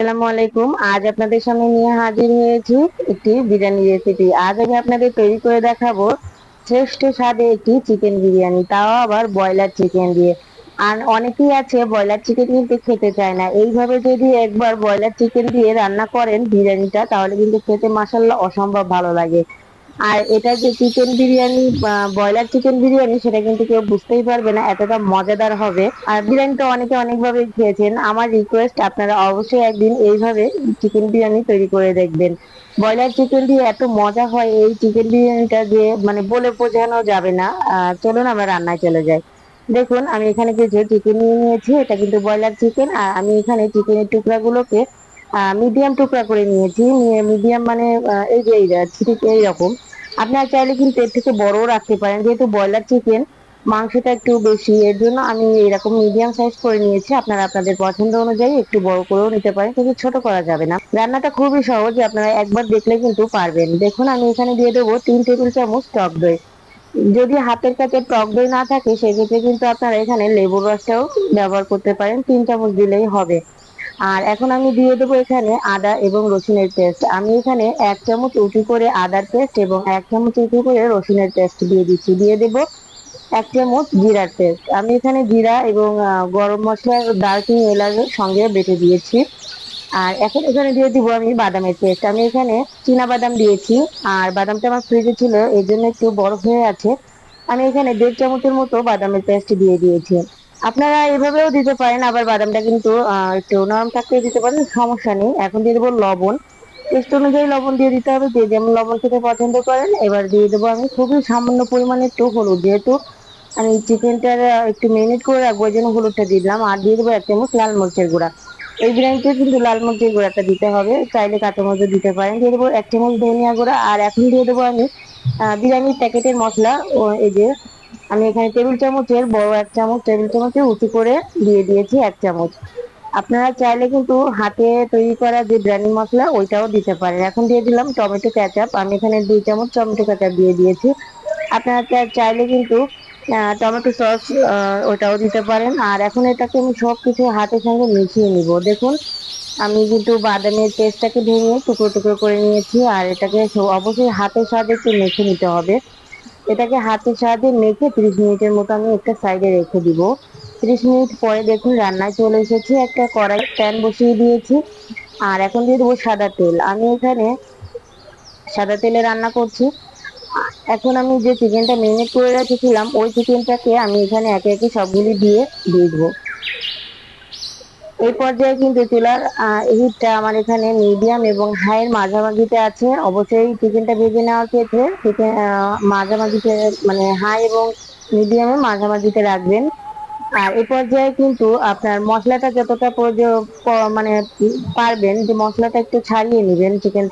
আসসালামু আলাইকুম। আজ আপনাদের সামনে নিয়ে হাজির হয়েছি একটি বিরিয়ানি রেসিপি। আজ আমি আপনাদের তৈরি করে দেখাবো শ্রেষ্ঠ স্বাদে একটি চিকেন বিরিয়ানি, তাও আবার ব্রয়লার চিকেন দিয়ে। আর অনেকেই আছে ব্রয়লার চিকেন কিন্তু খেতে চায় না। এইভাবে যদি একবার ব্রয়লার চিকেন দিয়ে রান্না করেন বিরিয়ানিটা, তাহলে কিন্তু খেতে মাশাআল্লাহ অসম্ভব ভালো লাগে। আর এটা যে চিকেন বিরিয়ানি বা ব্রয়লার চিকেন বিরিয়ানি, সেটা কিন্তু কেউ বুঝতেই পারবে না, এতটা মজাদার হবে। আর বিরিয়ানিটা অনেকে অনেকভাবে খেয়েছেন। আমার রিকোয়েস্ট, আপনারা অবশ্যই একদিন এইভাবে চিকেন বিরিয়ানি তৈরি করে দেখবেন। ব্রয়লার চিকেন দিয়ে এত মজা হয় এই চিকেন বিরিয়ানিটা, যে মানে বলে বোঝানো যাবে না। চলুন আমরা রান্নায় চলে যাই। দেখুন, আমি এখানে কিছু চিকেন নিয়ে নিয়েছি। এটা কিন্তু ব্রয়লার চিকেন। আর আমি এখানে চিকেনের টুকরাগুলোকে মিডিয়াম টুকরা করে নিয়েছি। মিডিয়াম মানে এই যে ঠিক এইরকম। আপনারা চাইলে কিন্তু এর থেকে বড়ও রাখতে পারেন, যেহেতু ব্রয়লার চিকেন মাংসটা একটু বেশি, এর জন্য আমি এরকম মিডিয়াম সাইজ করে নিয়েছি। আপনারা আপনাদের পছন্দ অনুযায়ী একটু বড় করেও নিতে পারেন, কিন্তু ছোট করা যাবে না। রান্নাটা খুবই সহজ, আপনারা একবার দেখলে কিন্তু পারবেন। দেখুন, আমি এখানে দিয়ে দেবো 3 টেবিল চামচ টক দই। যদি হাতের কাছে টক দই না থাকে, সেক্ষেত্রে কিন্তু আপনারা এখানে লেবুর রসটাও ব্যবহার করতে পারেন, 3 চামচ দিলেই হবে। আর এখন আমি দিয়ে দেবো এখানে আদা এবং রসুনের পেস্ট। আমি এখানে 1 চামচ উঁচু করে আদার পেস্ট এবং 1 চামচ উঁচু করে রসুনের পেস্ট দিয়ে দিচ্ছি। দিয়ে দেবো 1 চামচ জিরার পেস্ট। আমি এখানে জিরা এবং গরম মশলা, দারচিনি, এলাচের সঙ্গে বেটে দিয়েছি। আর এখন এখানে দিয়ে দিব আমি বাদামের পেস্ট। আমি এখানে চীনা বাদাম দিয়েছি। আর বাদামটা আমার ফ্রিজে ছিল, এই জন্য একটু বরফ হয়ে আছে। আমি এখানে 1.5 চামচের মতো বাদামের পেস্ট দিয়ে দিয়েছি। আপনারা এভাবেও দিতে পারেন, আবার বাদামটা কিন্তু একটু নরম থাকতে দিতে পারেন, সমস্যা নেই। এখন দিয়ে দেবো লবণ। টেস্ট অনুযায়ী লবণ দিয়ে দিতে হবে, যে যেমন লবণ খেতে পছন্দ করেন। এবার দিয়ে দেবো আমি খুবই সামান্য পরিমাণে একটু হলুদ, যেহেতু আমি চিকেনটা একটু মেরিনেট করে রাখবো, ওই জন্য হলুদটা দিলাম। আর দিয়ে দেবো 1 চামচ লাল মরিচের গুঁড়া। এই বিরিয়ানিতে কিন্তু লাল মরিচের গুঁড়াটা দিতে হবে, চাইলে কাঁচা মরিচও দিতে পারেন। দিয়ে দেবো 1 চামচ ধনিয়া গুঁড়া। আর এখন দিয়ে দেবো আমি বিরিয়ানির প্যাকেটের মশলা। এই যে আমি এখানে টেবিল চামচের বড় 1 চামচ, টেবিল চামচে উঁচু করে দিয়ে দিয়েছি 1 চামচ। আপনারা চাইলে কিন্তু হাতে তৈরি করা যে বিরিয়ানি মশলা, ওইটাও দিতে পারেন। এখন দিয়ে দিলাম টমেটো ক্যাচাপ। আমি এখানে 2 চামচ টমেটো ক্যাচাপ দিয়ে দিয়েছি। আপনারা চাইলে কিন্তু টমেটো সস ওটাও দিতে পারেন। আর এখন এটাকে আমি সবকিছু হাতের সঙ্গে মিশিয়ে নিব। দেখুন, আমি কিন্তু বাদামের পেস্টটাকে ভেঙে টুকরো টুকরো করে নিয়েছি। আর এটাকে অবশ্যই হাতের সাহায্যে একটু মেখে নিতে হবে। এটাকে হাতের সাহায্যে মেখে 30 মিনিটের মতো আমি একটা সাইডে রেখে দিব। 30 মিনিট পরে দেখুন রান্নায় চলে এসেছি। একটা কড়াই প্যান বসিয়ে দিয়েছি। আর এখন দিয়ে দেবো সাদা তেল। আমি এখানে সাদা তেলে রান্না করছি। এখন আমি যে চিকেনটা মেরিনেট করে রেখেছিলাম, ওই চিকেনটাকে আমি এখানে একে একে সবগুলি দিয়ে দেবো। এই পর্যায়ে কিন্তু চুলার হিটটা আমার এখানে মিডিয়াম এবং হাই এর মাঝামাঝিতে আছে। অবশ্যই চিকেনটা ভেজে নেওয়ার ক্ষেত্রে চিকেন মাঝামাঝিতে, মানে হাই এবং মিডিয়ামে মাঝামাঝিতে রাখবেন। আর এই পর্যায়ে কিন্তু আপনার মশলাটা যতটা মানে পারবেন, যে মশলাটা একটু ছাড়িয়ে নেবেন চিকেন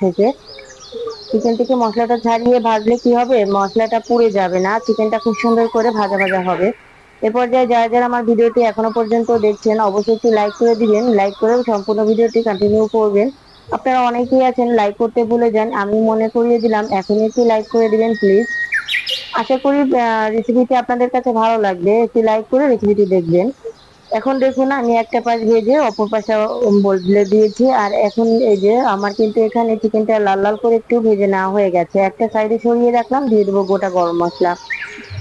থেকে মশলাটা ছাড়িয়ে ভাজলে কি হবে, মশলাটা পুড়ে যাবে না, চিকেনটা খুব সুন্দর করে ভাজা ভাজা হবে। এ পর্যায়ে যারা যারা আমার ভিডিওটি এখনো পর্যন্ত দেখছেন, অবশ্যই একটি লাইক করে দিবেন। লাইক করে সম্পূর্ণ ভিডিওটি কন্টিনিউ করবেন। আপনারা অনেকেই আছেন লাইক করতে ভুলে যান, আমি মনে করিয়ে দিলাম, এখনই একটি লাইক করে দিবেন প্লিজ। আশা করি রেসিপিটি আপনাদের কাছে ভালো লাগবে। একটি লাইক করে রেসিপিটি দেখবেন। এখন দেখুন, আমি একটা পাশ ভেজে অপর পাশে বদলে দিয়েছি। আর এখন এই যে আমার কিন্তু এখানে চিকেনটা লাল লাল করে একটু ভেজে নেওয়া হয়ে গেছে। একটা সাইডে সরিয়ে রাখলাম। দিয়ে দেবো গোটা গরম মশলা।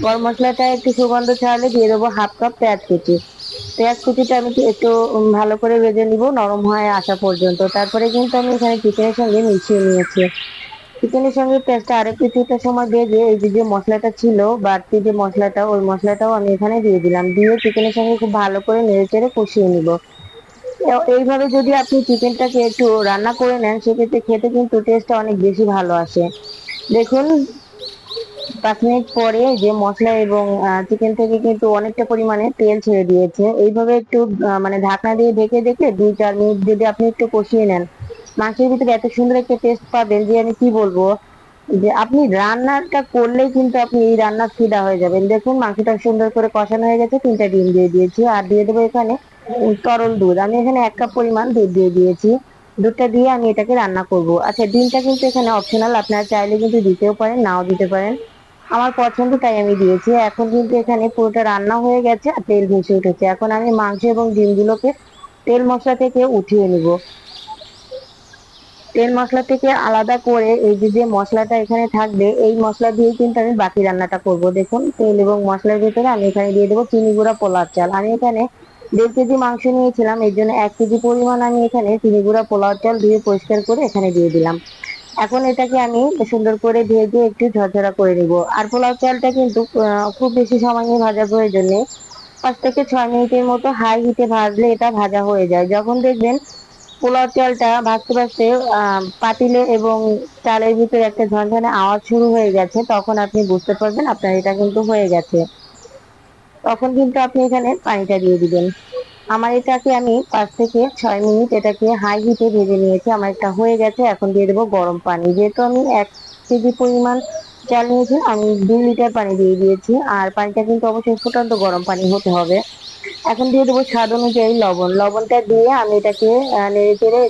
গরম মশলাটা একটু সুগন্ধ ছাড়লে দিয়ে দেবো হাফ কাপ পেঁয়াজ কুচি। পেঁয়াজ কুচিটা আমি একটু ভালো করে ভেজে নিব, নরম হয়ে আসা পর্যন্ত। তারপরে কিন্তু আমি এখানে চিকেনের সঙ্গে মিশিয়ে নিয়েছি। চিকেনের সঙ্গে পেঁয়াজটা আরো কিছুটা সময় ভেজে এই যে যে মশলাটা ছিল, বাড়তি যে মশলাটা, ওই মশলাটাও আমি এখানে দিয়ে দিলাম। দিয়ে চিকেনের সঙ্গে খুব ভালো করে নেড়ে চেড়ে কষিয়ে নিব। এইভাবে যদি আপনি চিকেনটাকে একটু রান্না করে নেন, সেক্ষেত্রে খেতে কিন্তু টেস্টটা অনেক বেশি ভালো আসে। দেখুন, 5 মিনিট পরে যে মশলা এবং চিকেন থেকে কিন্তু অনেকটা পরিমাণে তেল ছেড়ে দিয়েছে। এইভাবে একটু মানে ঢাকনা দিয়ে ঢেকে ঢেকে 2-4 মিনিট যদি আপনি একটু কষিয়ে নেন, মাংসের ভিতরে এত সুন্দর একটা টেস্ট পাবেন, যে আমি কি বলবো, যে আপনি রান্নাটা করলেই কিন্তু আপনি এই রান্নার ফিদা হয়ে যাবেন। দেখুন, মাংসটা সুন্দর করে কষানো হয়ে গেছে। 3টা ডিম দিয়ে দিয়েছি। আর দিয়ে দেবো এখানে তরল দুধ। আমি এখানে 1 কাপ পরিমাণ দুধ দিয়ে দিয়েছি। দুধটা দিয়ে আমি এটাকে রান্না করব। আচ্ছা, ডিমটা কিন্তু এখানে অপশনাল, আপনারা চাইলে কিন্তু দিতেও পারেন, নাও দিতে পারেন। আমার পছন্দ তাই আমি দিয়েছি। এখন কিন্তু এখানে পুরোটা রান্না হয়ে গেছে আর তেল ভেসে উঠেছে। এখন আমি মাংস এবং ডিমগুলোকে তেল মশলা থেকে উঠিয়ে নিব। তেল মশলা থেকে আলাদা করে এই যে মশলাটা এখানে থাকবে, এই মশলা দিয়ে কিন্তু আমি বাকি রান্নাটা করব। দেখুন তেল এবং মশলার ভিতরে আমি এখানে দিয়ে দেবো চিনি গুঁড়া, পোলাও চাল। আমি এখানে 1.5 কেজি মাংস নিয়েছিলাম, এর জন্য 1 কেজি পরিমাণ আমি এখানে চিনি গুঁড়া, পোলাও চাল ধুয়ে পরিষ্কার করে এখানে দিয়ে দিলাম। এখন এটাকে আমি সুন্দর করে ভেজে একটু ঝরঝরা করে নিব। আর পোলাও চালটা কিন্তু খুব বেশি সময় নিয়ে ভাজার প্রয়োজন নেই। 5 থেকে 6 মিনিটের মতো হাই হিটে ভাজলে এটা ভাজা হয়ে যায়। যখন দেখবেন পোলাও চালটা ভাজতে ভাজতে পাতিলে এবং চালের ভিতরে একটা ঝনঝনে আওয়াজ শুরু হয়ে গেছে, তখন আপনি বুঝতে পারবেন আপনার এটা কিন্তু হয়ে গেছে। তখন কিন্তু আপনি এখানে পানিটা দিয়ে দিবেন। আমার এটাকে আমি 5 থেকে 6 মিনিট এটাকে হাই হিটে ভেজে নিয়েছি, আমার এটা হয়ে গেছে। এখন দিয়ে দেবো গরম পানি। যেহেতু আমি 1 কেজি পরিমাণ চাল নিয়েছি, আমি 2 লিটার পানি দিয়ে দিয়েছি। আর পানিটা কিন্তু অবশ্যই ফুটন্ত গরম পানি হতে হবে। এখন দিয়ে দেবো স্বাদ অনুযায়ী লবণ। লবণটা দিয়ে আমি এটাকে নেড়ে চেড়ে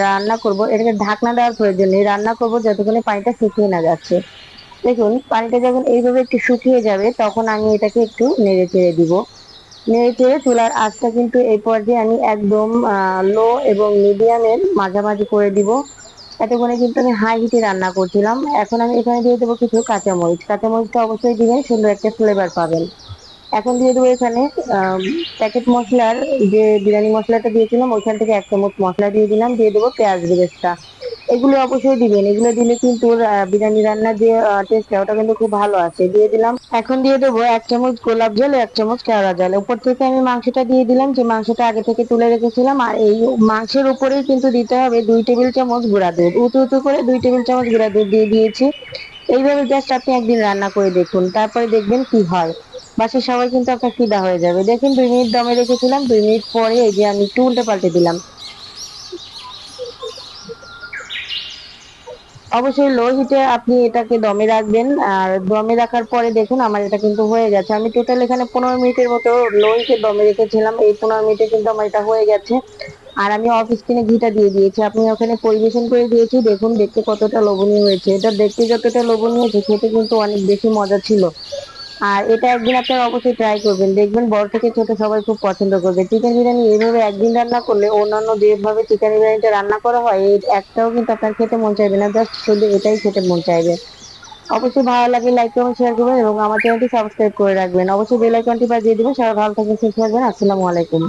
রান্না করব। এটাকে ঢাকনা দেওয়ার প্রয়োজন নেই, রান্না করবো যতক্ষণে পানিটা শুকিয়ে না যাচ্ছে। দেখুন পানিটা যখন এইভাবে একটু শুকিয়ে যাবে, তখন আমি এটাকে একটু নেড়ে চেড়ে দিব। নেড়ে চেড়ে চুলার আঁচটা কিন্তু এই পর্যায়ে আমি একদম লো এবং মিডিয়ামের মাঝামাঝি করে দিব। এতক্ষণে কিন্তু আমি হাই হিটে রান্না করছিলাম। এখন আমি এখানে দিয়ে দেবো কিছু কাঁচামরিচ। কাঁচামরিচটা অবশ্যই দিবেন, সুন্দর একটা ফ্লেভার পাবেন। এখন দিয়ে দেবো এখানে প্যাকেট মশলার যে বিরিয়ানি মশলাটা দিয়েছিলাম, ওইখান থেকে 1 চামচ মশলা দিয়ে দিলাম। দিয়ে দেবো পেঁয়াজ বেরেস্তা। এগুলো অবশ্যই দিবেন, এগুলো দিলে কিন্তু বিরিয়ানি রান্নার যে টেস্টটা ওটা কিন্তু খুব ভালো আসে। দিয়ে দিলাম। এখন দিয়ে দেবো 1 চামচ গোলাপ জল, 1 চামচ কেওড়া জল। উপর থেকে আমি মাংসটা দিয়ে দিলাম, যে মাংসটা আগে থেকে তুলে রেখেছিলাম। আর এই মাংসের উপরেই কিন্তু দিতে হবে 2 টেবিল চামচ গুঁড়া দুধ। উঁচু উঁচু করে 2 টেবিল চামচ গুঁড়া দুধ দিয়ে দিয়েছি। এইভাবে জাস্ট আপনি একদিন রান্না করে দেখুন, তারপরে দেখবেন কি হয়। বাসার সবাই কিন্তু আপনার ফিদা হয়ে যাবে। দেখুন 2 মিনিট দমে রেখেছিলাম, 2 মিনিট পরে এই যে আমি একটু উল্টে পাল্টে দিলাম। অবশ্যই লো হিটে আপনি এটাকে দমে রাখবেন। আর দমে রাখার পরে দেখুন আমার এটা কিন্তু হয়ে গেছে। আমি টোটাল এখানে 15 মিনিটের মতো লো হিটে দমে রেখেছিলাম। এই 15 মিনিটে কিন্তু আমার এটা হয়ে গেছে। আর আমি অফ স্ক্রিনে ঘিটা দিয়ে দিয়েছি, আপনি ওখানে পরিবেশন করে দিয়েছি। দেখুন দেখতে কতটা লোভনীয় হয়েছে। এটা দেখতে যতটা লোভনীয় হয়েছে, খেতে কিন্তু অনেক বেশি মজা ছিল। আর এটা একদিন আপনারা অবশ্যই ট্রাই করবেন, দেখবেন বড় থেকে ছোট সবাই খুব পছন্দ করবে। চিকেন বিরিয়ানি এইভাবে একদিন রান্না করলে অন্যান্য যেভাবে চিকেন বিরিয়ানিটা রান্না করা হয়, এই একটাও কিন্তু আপনার খেতে মন চাইবে না, জাস্ট শুধু এটাই খেতে মন চাইবে। অবশ্যই ভালো লাগলে লাইক কমেন্ট শেয়ার করবেন এবং আমার চ্যানেলটি সাবস্ক্রাইব করে রাখবেন। অবশ্যই বেল আইকনটি বাজিয়ে দিবেন। সবাই ভালো থাকবেন, সুস্থ থাকবেন। আসসালামু আলাইকুম।